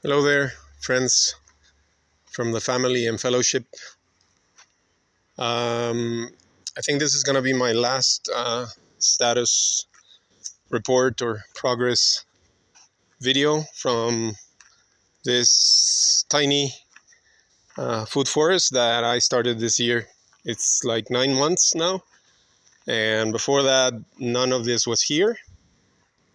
Hello there, friends from the family and fellowship. I think this is going to be my last status report or progress video from this tiny food forest that I started this year. It's like 9 months now, and before that, none of this was here.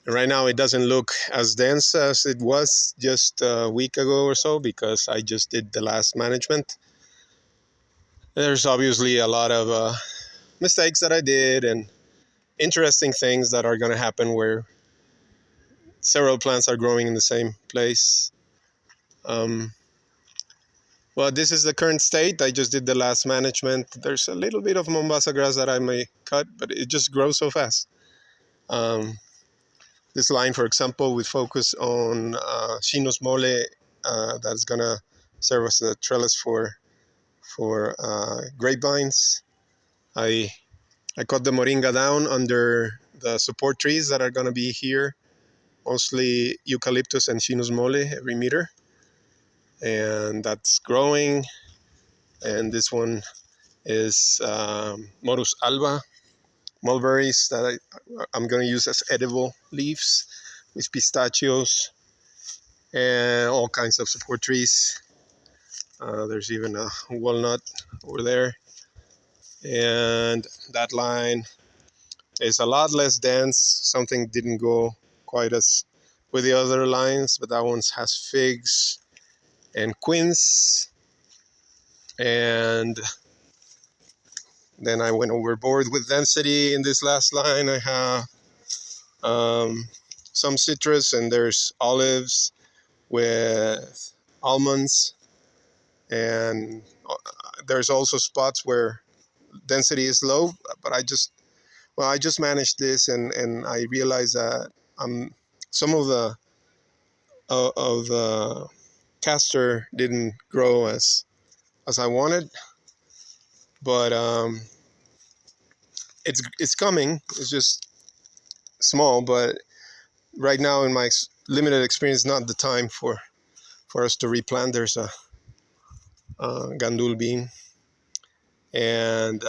And right now, it doesn't look as dense as it was just a week ago or so because I just did the last management. There's obviously a lot of mistakes that I did and interesting things that are going to happen where several plants are growing in the same place. Um, well, this is the current state. I just did the last management. There's a little bit of Mombasa grass that I may cut, but it just grows so fast. Um, this line, for example, would focus on Shinos mole that's going to serve as a trellis for grapevines. I cut the moringa down under the support trees that are going to be here, mostly eucalyptus and Chinus mole every meter. And that's growing. And this one is Morus alba, mulberries that I'm going to use as edible leaves with pistachios and all kinds of support trees. There's even a walnut over there. And that line is a lot less dense. Something didn't go quite as with the other lines, but that one has figs and quince. And then I went overboard with density in this last line. I have some citrus, and there's olives with almonds, and there's also spots where density is low, but I just managed this, and I realized that some of the castor didn't grow as I wanted, but it's coming. It's just small, but right now in my limited experience, not the time for us to replant. There's a gandul bean, and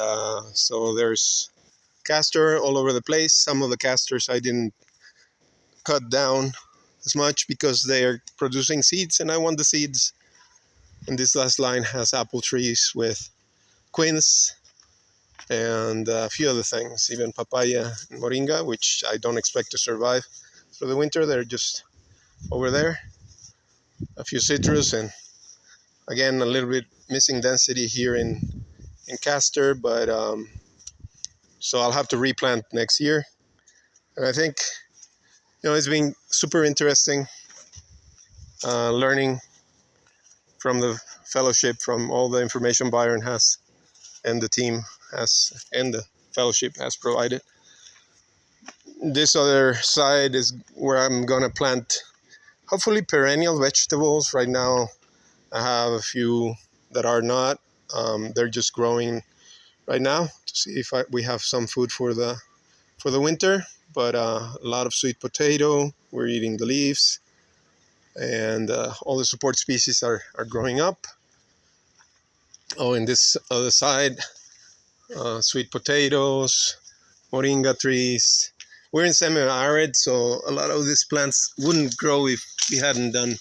so there's castor all over the place. Some of the castors I didn't cut down as much because they are producing seeds, and I want the seeds. And this last line has apple trees with quince and a few other things, even papaya and moringa, which I don't expect to survive through the winter. They're just over there. A few citrus, and again, a little bit missing density here in castor, but so I'll have to replant next year. And I think, it's been super interesting learning from the fellowship, from all the information Byron has and the team has and the fellowship has provided. This other side is where I'm going to plant hopefully perennial vegetables. Right now I have a few that are not. They're just growing right now to see if we have some food for the winter. But a lot of sweet potato. We're eating the leaves, and all the support species are growing up. Oh, in this other side, sweet potatoes, moringa trees. We're in semi-arid, so a lot of these plants wouldn't grow if we hadn't done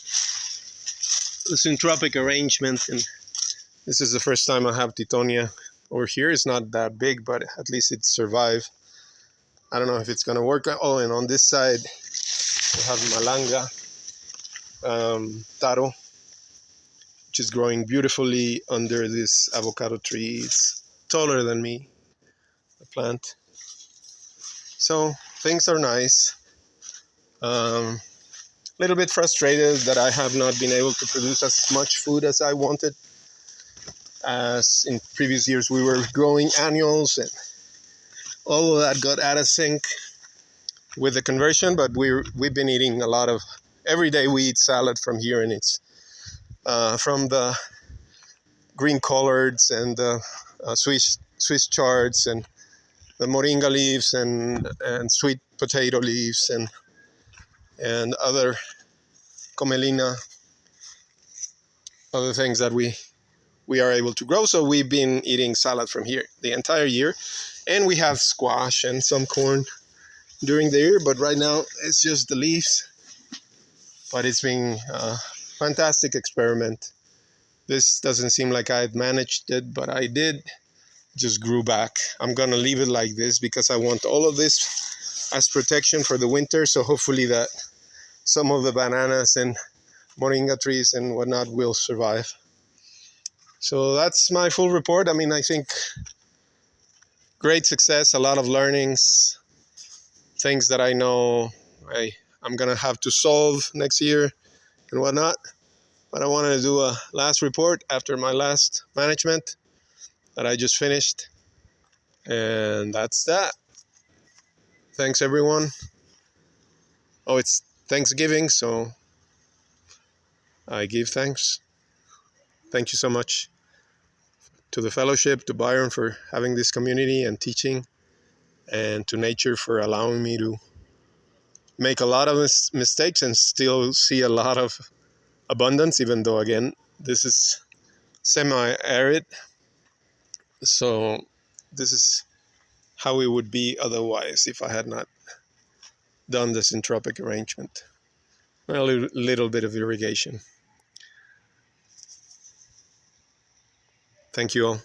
the syntropic arrangement. And this is the first time I have Titonia over here. It's not that big, but at least it survived. I don't know if it's going to work. Oh, and on this side, we have malanga, taro, which is growing beautifully under this avocado tree. It's taller than me, the plant. So things are nice. Little bit frustrated that I have not been able to produce as much food as I wanted. As in previous years, we were growing annuals, and all of that got out of sync with the conversion. But we've been eating a lot of. Every day we eat salad from here, and it's from the green collards and the Swiss chards and the moringa leaves and sweet potato leaves and other comelina other things that we are able to grow. So we've been eating salad from here the entire year, and we have squash and some corn during the year, but right now it's just the leaves. But it's been a fantastic experiment. This doesn't seem like I had managed it, but I did. Just grew back. I'm gonna leave it like this because I want all of this as protection for the winter. So hopefully that some of the bananas and moringa trees and whatnot will survive. So that's my full report. I mean, I think great success, a lot of learnings, things that I know I'm gonna have to solve next year and whatnot. But I wanted to do a last report after my last management that I just finished. And that's that. Thanks, everyone. Oh, it's Thanksgiving, so I give thanks. Thank you so much to the fellowship, to Byron for having this community and teaching, and to nature for allowing me to make a lot of mistakes and still see a lot of abundance, even though, again, this is semi-arid. So this is how it would be otherwise if I had not done the Syntropic arrangement. A little bit of irrigation. Thank you all.